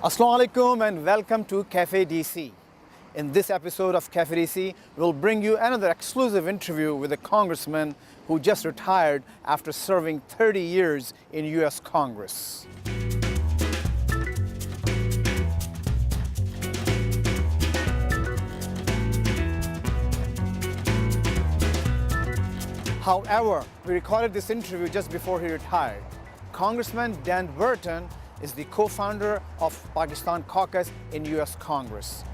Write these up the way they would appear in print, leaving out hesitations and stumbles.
Assalamu alaikum and welcome to Cafe DC. In this episode of Cafe DC, we'll bring you another exclusive interview with a congressman who just retired after serving 30 years in US Congress. However, we recorded this interview just before he retired. Congressman Dan Burton is the co-founder of Pakistan Caucus in US Congress.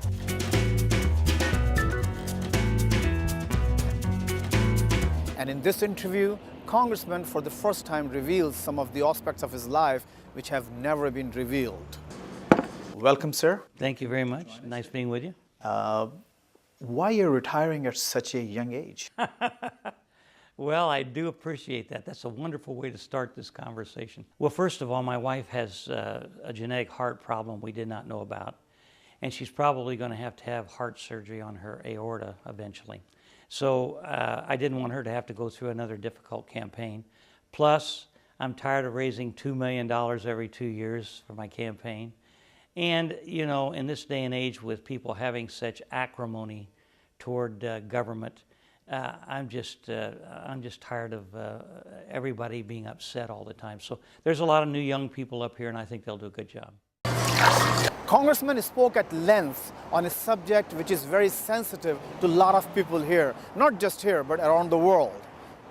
And in this interview, Congressman for the first time reveals some of the aspects of his life which have never been revealed. Welcome, sir. Thank you very much. Nice being with you. Why you're retiring at such a young age? Well, I do appreciate that. That's a wonderful way to start this conversation. Well, first of all, my wife has a genetic heart problem we did not know about, and she's probably going to have heart surgery on her aorta eventually. So I didn't want her to have to go through another difficult campaign. Plus, I'm tired of raising $2 million every 2 years for my campaign. And, you know, in this day and age with people having such acrimony toward government, I'm just tired of everybody being upset all the time. So there's a lot of new young people up here, and I think they'll do a good job. Congressman spoke at length on a subject which is very sensitive to a lot of people here, not just here, but around the world,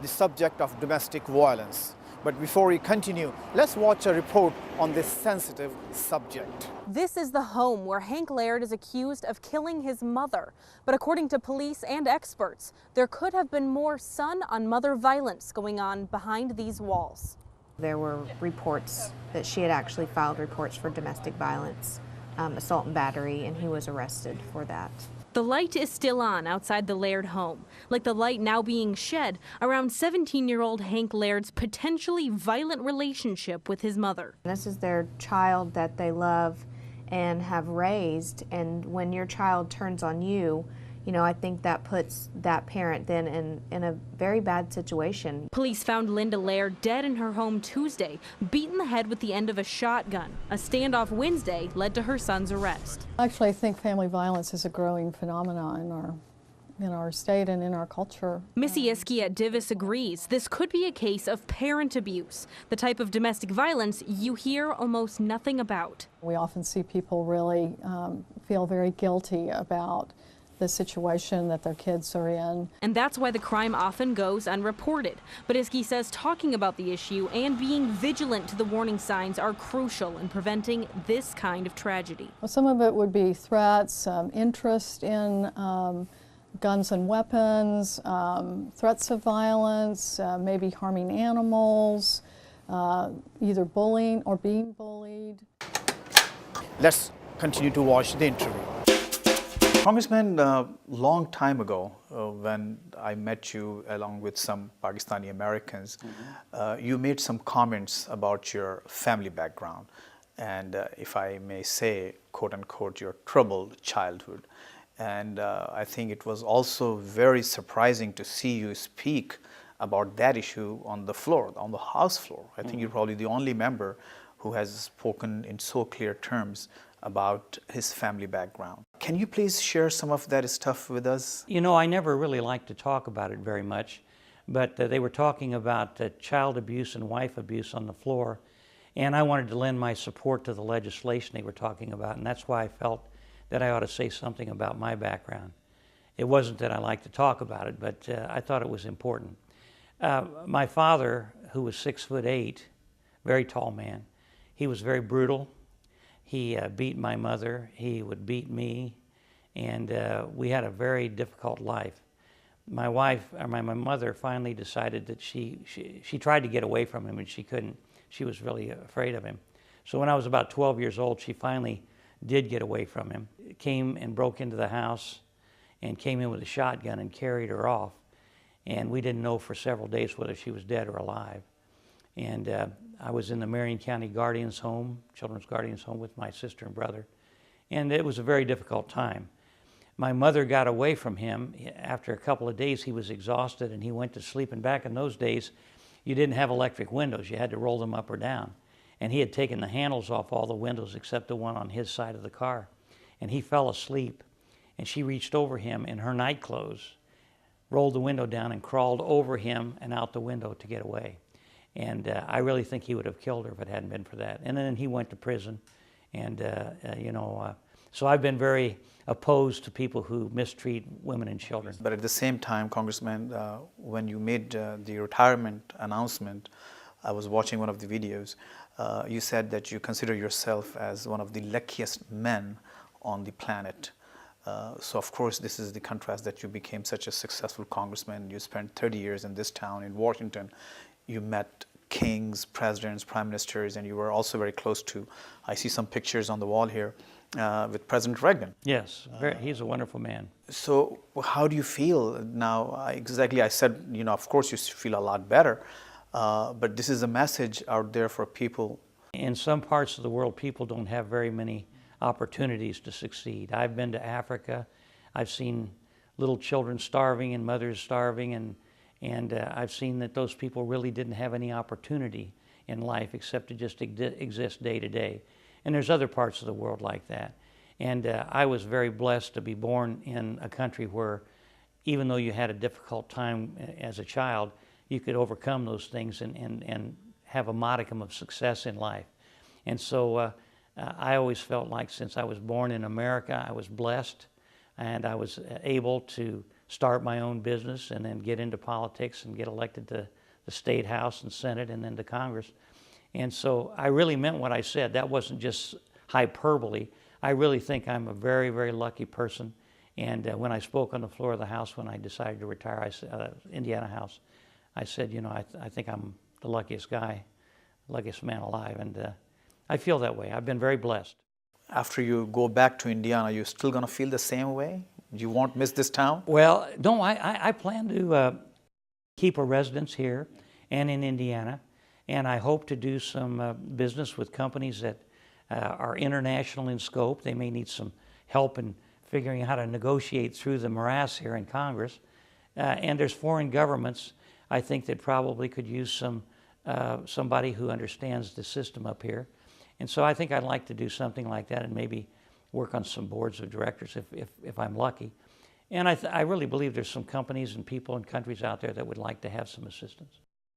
the subject of domestic violence. But before we continue, let's watch a report on this sensitive subject. This is the home where Hank Laird is accused of killing his mother. But according to police and experts, there could have been more son-on-mother violence going on behind these walls. There were reports that she had actually filed reports for domestic violence, assault and battery, and he was arrested for that. The light is still on outside the Laird home, like the light now being shed around 17-year-old Hank Laird's potentially violent relationship with his mother. This is their child that they love and have raised, and when your child turns on you, you know, I think that puts that parent then in a very bad situation. Police found Linda Laird dead in her home Tuesday, beaten in the head with the end of a shotgun. A standoff Wednesday led to her son's arrest. Actually, I think family violence is a growing phenomenon in our state and in our culture. Missy Iskey at Divis agrees this could be a case of parent abuse, the type of domestic violence you hear almost nothing about. We often see people really feel very guilty about the situation that their kids are in. And that's why the crime often goes unreported. But Iskey says talking about the issue and being vigilant to the warning signs are crucial in preventing this kind of tragedy. Well, some of it would be threats, interest in guns and weapons, threats of violence, maybe harming animals, either bullying or being bullied. Let's continue to watch the interview. Congressman, long time ago, when I met you along with some Pakistani Americans, you made some comments about your family background and, if I may say, quote unquote, your troubled childhood. And I think it was also very surprising to see you speak about that issue on the floor, on the House floor. I think you're probably the only member who has spoken in so clear terms about his family background. Can you please share some of that stuff with us? You know, I never really liked to talk about it very much, but they were talking about child abuse and wife abuse on the floor, and I wanted to lend my support to the legislation they were talking about, and that's why I felt that I ought to say something about my background. It wasn't that I liked to talk about it, but I thought it was important. My father, who was 6'8", very tall man, he was very brutal. He beat my mother, he would beat me, and we had a very difficult life. My mother finally decided that she tried to get away from him and she couldn't. She was really afraid of him. So when I was about 12 years old, she finally did get away from him. Came and broke into the house and came in with a shotgun and carried her off. And we didn't know for several days whether she was dead or alive. And I was in the Marion County Guardians Home, Children's Guardians Home with my sister and brother. And it was a very difficult time. My mother got away from him. After a couple of days, he was exhausted and he went to sleep. And back in those days, you didn't have electric windows. You had to roll them up or down. and he had taken the handles off all the windows except the one on his side of the car. And he fell asleep, and she reached over him in her night clothes, rolled the window down, and crawled over him and out the window to get away. And I really think he would have killed her if it hadn't been for that. And then he went to prison, and so I've been very opposed to people who mistreat women and children. But at the same time, Congressman, when you made the retirement announcement, I was watching one of the videos. You said that you consider yourself as one of the luckiest men on the planet. So of course, this is the contrast that you became such a successful congressman. You spent 30 years in this town in Washington. You met kings, presidents, prime ministers, and you were also very close to, I see some pictures on the wall here, with President Reagan. Yes, he's a wonderful man. So how do you feel now? Exactly, I said, of course you feel a lot better, but this is a message out there for people. In some parts of the world, people don't have very many opportunities to succeed. I've been to Africa. I've seen little children starving and mothers starving, and I've seen that those people really didn't have any opportunity in life except to just exist day to day. And there's other parts of the world like that. And I was very blessed to be born in a country where, even though you had a difficult time as a child, you could overcome those things and have a modicum of success in life. And so I always felt like, since I was born in America, I was blessed, and I was able to start my own business and then get into politics and get elected to the State House and Senate and then to Congress. And so I really meant what I said. That wasn't just hyperbole. I really think I'm a very, very lucky person. And when I spoke on the floor of the House when I decided to retire, Indiana House, I said, I think I'm the luckiest guy, luckiest man alive. And I feel that way. I've been very blessed. After you go back to Indiana, are you still going to feel the same way? You won't miss this town? Well, no, I plan to keep a residence here and in Indiana. And I hope to do some business with companies that are international in scope. They may need some help in figuring out how to negotiate through the morass here in Congress. And there's foreign governments, I think, that probably could use somebody who understands the system up here. And so I think I'd like to do something like that and maybe work on some boards of directors if I'm lucky. And I really believe there's some companies and people and countries out there that would like to have some assistance.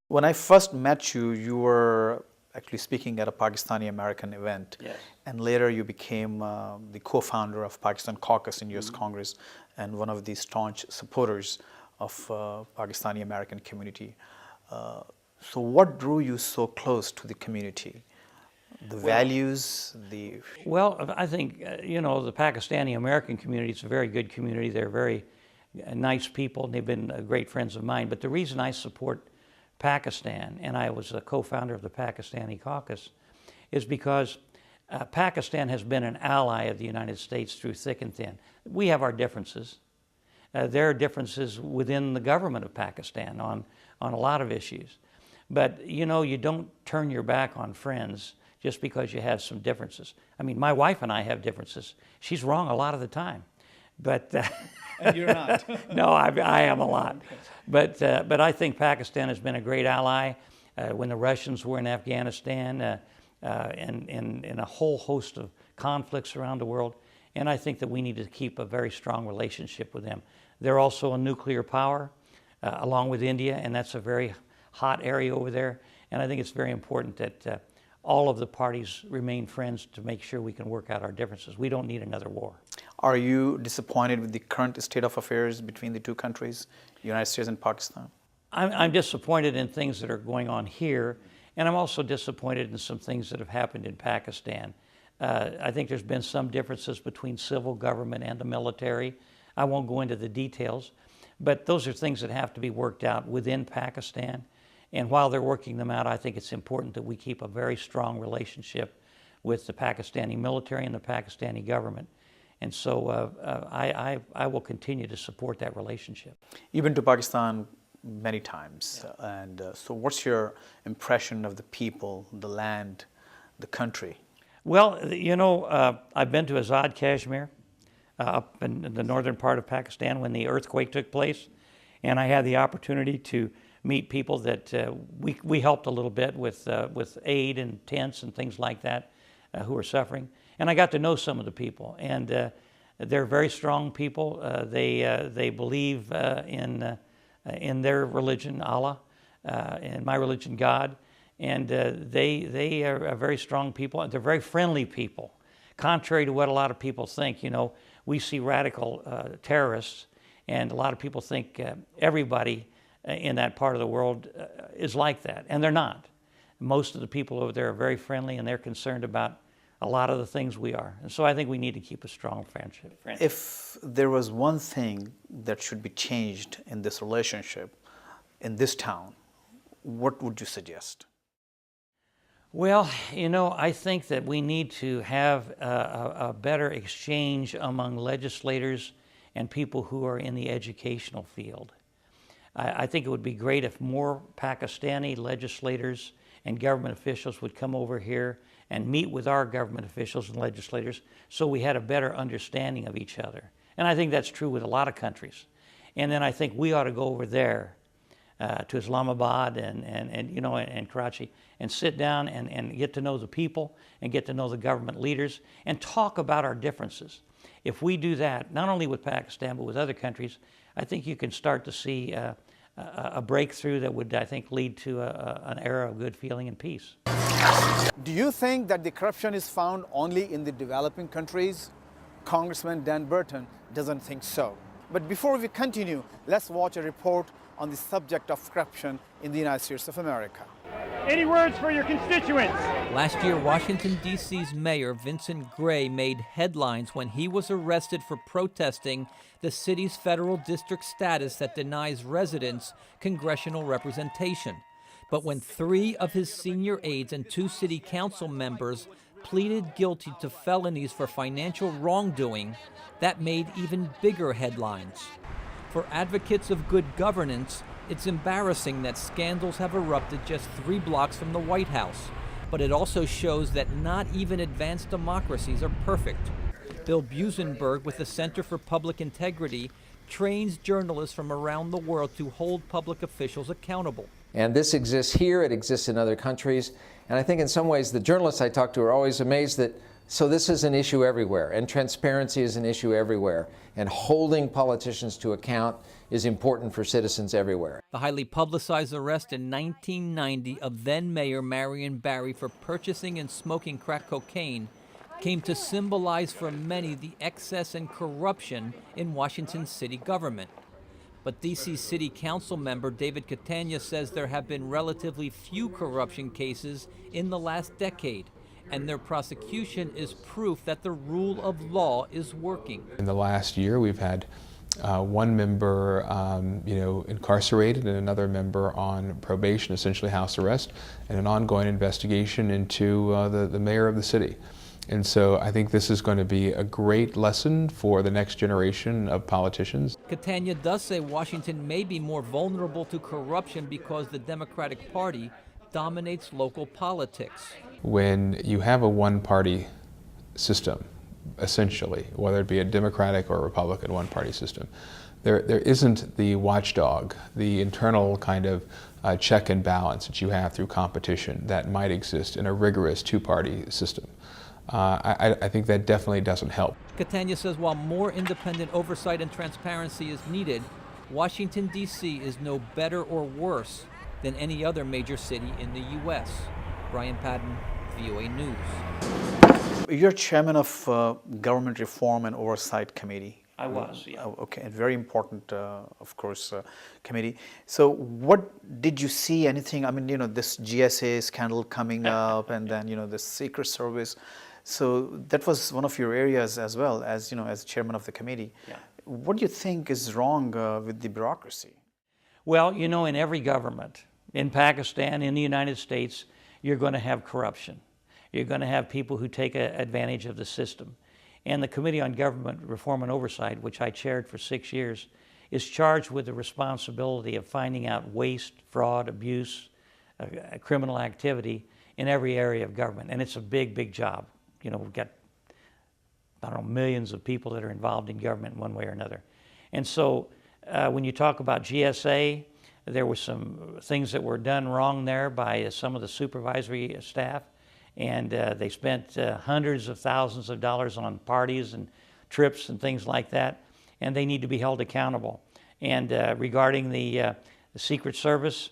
When I first met you, you were actually speaking at a Pakistani American event. Yes. And later you became the co-founder of Pakistan Caucus in US Congress and one of the staunch supporters of Pakistani American community. So what drew you so close to the community? The values, the... Well, I think, the Pakistani American community is a very good community. They're very nice people, and they've been great friends of mine. But the reason I support Pakistan, and I was a co-founder of the Pakistani Caucus, is because Pakistan has been an ally of the United States through thick and thin. We have our differences. There are differences within the government of Pakistan on a lot of issues. But, you don't turn your back on friends just because you have some differences. I mean, my wife and I have differences. She's wrong a lot of the time. But And you're not. no, I am a lot. But I think Pakistan has been a great ally when the Russians were in Afghanistan and in a whole host of conflicts around the world. And I think that we need to keep a very strong relationship with them. They're also a nuclear power, along with India, and that's a very hot area over there. And I think it's very important that all of the parties remain friends to make sure we can work out our differences. We don't need another war. Are you disappointed with the current state of affairs between the two countries, United States and Pakistan? I'm disappointed in things that are going on here, and I'm also disappointed in some things that have happened in Pakistan. I think there's been some differences between civil government and the military. I won't go into the details, but those are things that have to be worked out within Pakistan. And while they're working them out, I think it's important that we keep a very strong relationship with the Pakistani military and the Pakistani government. And so I will continue to support that relationship. You've been to Pakistan many times. Yeah. And so what's your impression of the people, the land, the country? Well, I've been to Azad Kashmir, up in the northern part of Pakistan when the earthquake took place. And I had the opportunity to meet people that we helped a little bit with aid and tents and things like that who are suffering. And I got to know some of the people, and they're very strong people. They believe in their religion, Allah, and my religion, God, and they are very strong people. They're very friendly people, contrary to what a lot of people think. You know, we see radical terrorists, and a lot of people think everybody in that part of the world is like that, and they're not. Most of the people over there are very friendly, and they're concerned about a lot of the things we are. And so I think we need to keep a strong friendship. If there was one thing that should be changed in this relationship, in this town, what would you suggest? Well, you know, I think that we need to have a better exchange among legislators and people who are in the educational field. I think it would be great if more Pakistani legislators and government officials would come over here and meet with our government officials and legislators so we had a better understanding of each other. And I think that's true with a lot of countries. And then I think we ought to go over there to Islamabad and Karachi and sit down and get to know the people and get to know the government leaders and talk about our differences. If we do that, not only with Pakistan but with other countries, I think you can start to see a breakthrough that would, I think, lead to an era of good feeling and peace. Do you think that the corruption is found only in the developing countries? Congressman Dan Burton doesn't think so. But before we continue, let's watch a report on the subject of corruption in the United States of America. Any words for your constituents? Last year, Washington, D.C.'s Mayor Vincent Gray made headlines when he was arrested for protesting the city's federal district status that denies residents congressional representation. But when 3 of his senior aides and 2 city council members pleaded guilty to felonies for financial wrongdoing, that made even bigger headlines. For advocates of good governance, it's embarrassing that scandals have erupted just 3 blocks from the White House, but it also shows that not even advanced democracies are perfect. Bill Buzenberg with the Center for Public Integrity trains journalists from around the world to hold public officials accountable. And this exists here, it exists in other countries, and I think in some ways the journalists I talk to are always amazed that, so this is an issue everywhere, and transparency is an issue everywhere, and holding politicians to account is important for citizens everywhere. The highly publicized arrest in 1990 of then-Mayor Marion Barry for purchasing and smoking crack cocaine came to symbolize for many the excess and corruption in Washington city government. But D.C. City Council member David Catania says there have been relatively few corruption cases in the last decade, and their prosecution is proof that the rule of law is working. In the last year, we've had one member incarcerated and another member on probation, essentially house arrest, and an ongoing investigation into the mayor of the city. And so I think this is going to be a great lesson for the next generation of politicians. Catania does say Washington may be more vulnerable to corruption because the Democratic Party dominates local politics. When you have a one-party system, essentially, whether it be a Democratic or Republican one-party system, there isn't the watchdog, the internal kind of check and balance that you have through competition that might exist in a rigorous two-party system. I think that definitely doesn't help. Catania says while more independent oversight and transparency is needed, Washington, D.C. is no better or worse than any other major city in the U.S. Brian Patton, VOA News. You're chairman of Government Reform and Oversight Committee. I was, yeah. Oh, okay, and very important, of course, committee. So what did you see, anything, I mean, this GSA scandal coming up and then, the Secret Service. So that was one of your areas as well, as, as chairman of the committee. Yeah. What do you think is wrong with the bureaucracy? Well, in every government, in Pakistan, in the United States, you're going to have corruption. You're going to have people who take advantage of the system. And the Committee on Government Reform and Oversight, which I chaired for 6 years, is charged with the responsibility of finding out waste, fraud, abuse, criminal activity in every area of government. And it's a big, big job. We've got, millions of people that are involved in government in one way or another. And so when you talk about GSA, There were some things that were done wrong there by some of the supervisory staff, and they spent hundreds of thousands of dollars on parties and trips and things like that, and they need to be held accountable. And regarding the Secret Service,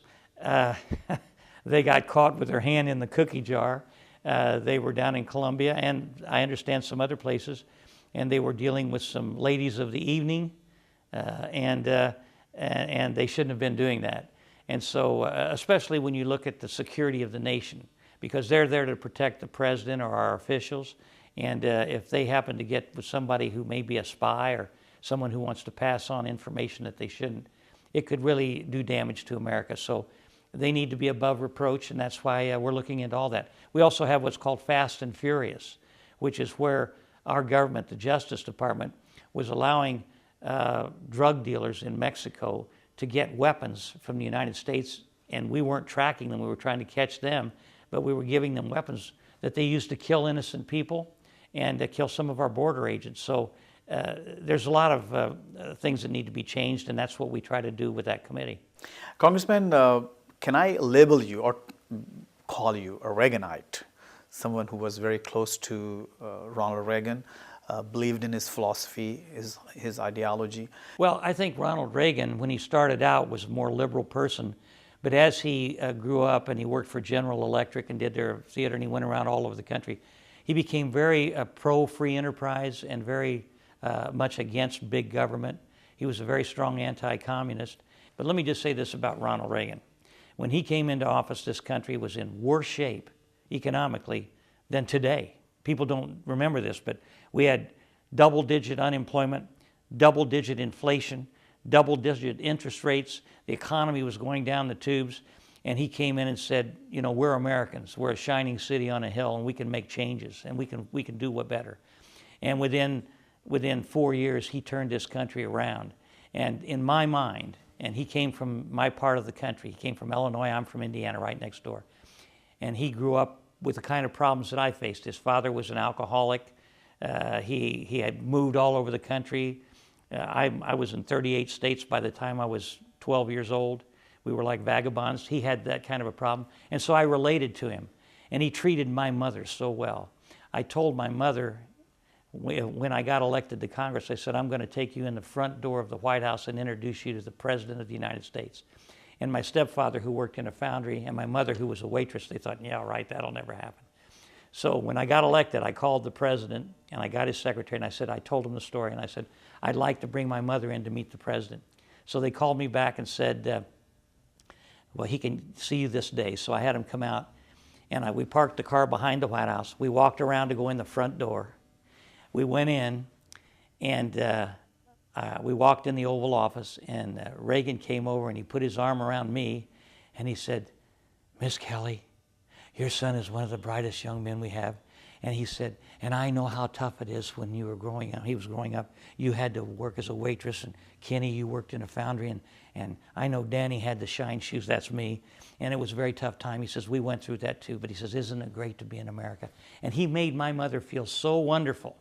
they got caught with their hand in the cookie jar. They were down in Colombia, and I understand some other places, and they were dealing with some ladies of the evening, and they shouldn't have been doing that. And so, especially when you look at the security of the nation, because they're there to protect the president or our officials, and if they happen to get with somebody who may be a spy or someone who wants to pass on information that they shouldn't, it could really do damage to America. So they need to be above reproach, and that's why we're looking into all that. We also have what's called Fast and Furious, which is where our government, the Justice Department, was allowing drug dealers in Mexico to get weapons from the United States, and we weren't tracking them, we were trying to catch them, but we were giving them weapons that they used to kill innocent people and to kill some of our border agents. So there's a lot of things that need to be changed, and that's what we try to do with that committee. Congressman, can I label you or call you a Reaganite, someone who was very close to Ronald Reagan, believed in his philosophy, his ideology? Well, I think Ronald Reagan, when he started out, was a more liberal person. But as he grew up and he worked for General Electric and did their theater and he went around all over the country, he became very pro-free enterprise and very much against big government. He was a very strong anti-communist. But let me just say this about Ronald Reagan. When he came into office, this country was in worse shape economically than today. People don't remember this, but we had double-digit unemployment, double-digit inflation, double-digit interest rates. The economy was going down the tubes, and he came in and said, you know, we're Americans. We're a shining city on a hill, and we can make changes, and we can do what better. And within 4 years, he turned this country around. And in my mind, and he came from my part of the country. He came from Illinois. I'm from Indiana, right next door. And he grew up with the kind of problems that I faced. His father was an alcoholic. He had moved all over the country. I was in 38 states by the time I was 12 years old. We were like vagabonds. He had that kind of a problem. And so I related to him. And he treated my mother so well. I told my mother, when I got elected to Congress, I said, I'm going to take you in the front door of the White House and introduce you to the President of the United States. And my stepfather, who worked in a foundry, and my mother, who was a waitress, they thought, yeah, right, that'll never happen. So when I got elected, I called the president, and I got his secretary, and I told him the story, and I said, I'd like to bring my mother in to meet the president. So they called me back and said, well, he can see you this day. So I had him come out, and we parked the car behind the White House. We walked around to go in the front door. We went in, and we walked in the Oval Office, and Reagan came over, and he put his arm around me, and he said, Miss Kelly, your son is one of the brightest young men we have. And he said, and I know how tough it is when you were growing up. He was growing up. You had to work as a waitress, and Kenny, you worked in a foundry, and I know Danny had the shine shoes. That's me. And it was a very tough time. He says, we went through that too. But he says, isn't it great to be in America? And he made my mother feel so wonderful.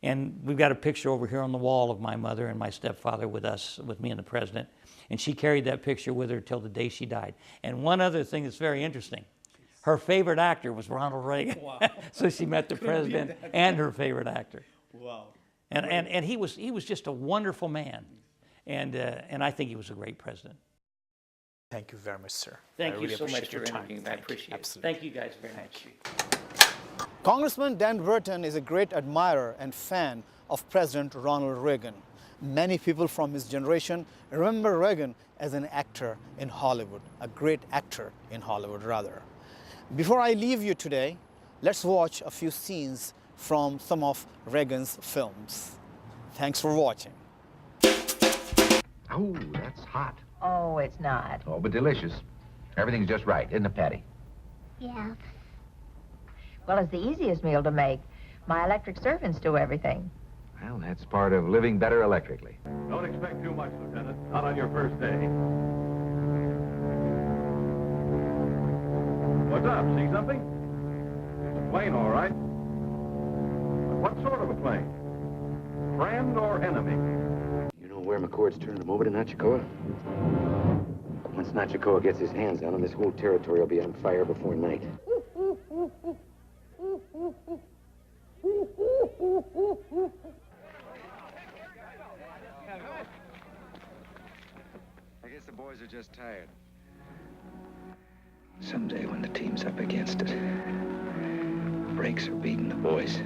And we've got a picture over here on the wall of my mother and my stepfather with us, with me and the president. And she carried that picture with her till the day she died. And one other thing that's very interesting, her favorite actor was Ronald Reagan. Wow. So she met the president and her favorite actor. Wow. And he was just a wonderful man. And I think he was a great president. Thank you very much, sir. Thank I you really so much appreciate for your time. interviewing me. I appreciate it. Absolutely. Thank you guys very much. Congressman Dan Burton is a great admirer and fan of President Ronald Reagan. Many people from his generation remember Reagan as an actor in Hollywood, a great actor in Hollywood, rather. Before I leave you today, let's watch a few scenes from some of Reagan's films. Thanks for watching. Oh, that's hot. Oh, it's not. Oh, but delicious. Everything's just right, isn't it, Patty? Yeah. Well, it's the easiest meal to make. My electric servants do everything. Well, that's part of living better electrically. Don't expect too much, Lieutenant. Not on your first day. What's up? See something? It's a plane, all right. But what sort of a plane? Friend or enemy? You know where McCord's turning them over to Nachicoa? Once Nachikoa gets his hands on him, this whole territory will be on fire before night. I guess the boys are just tired. Someday when the team's up against it, brakes are beating the boys.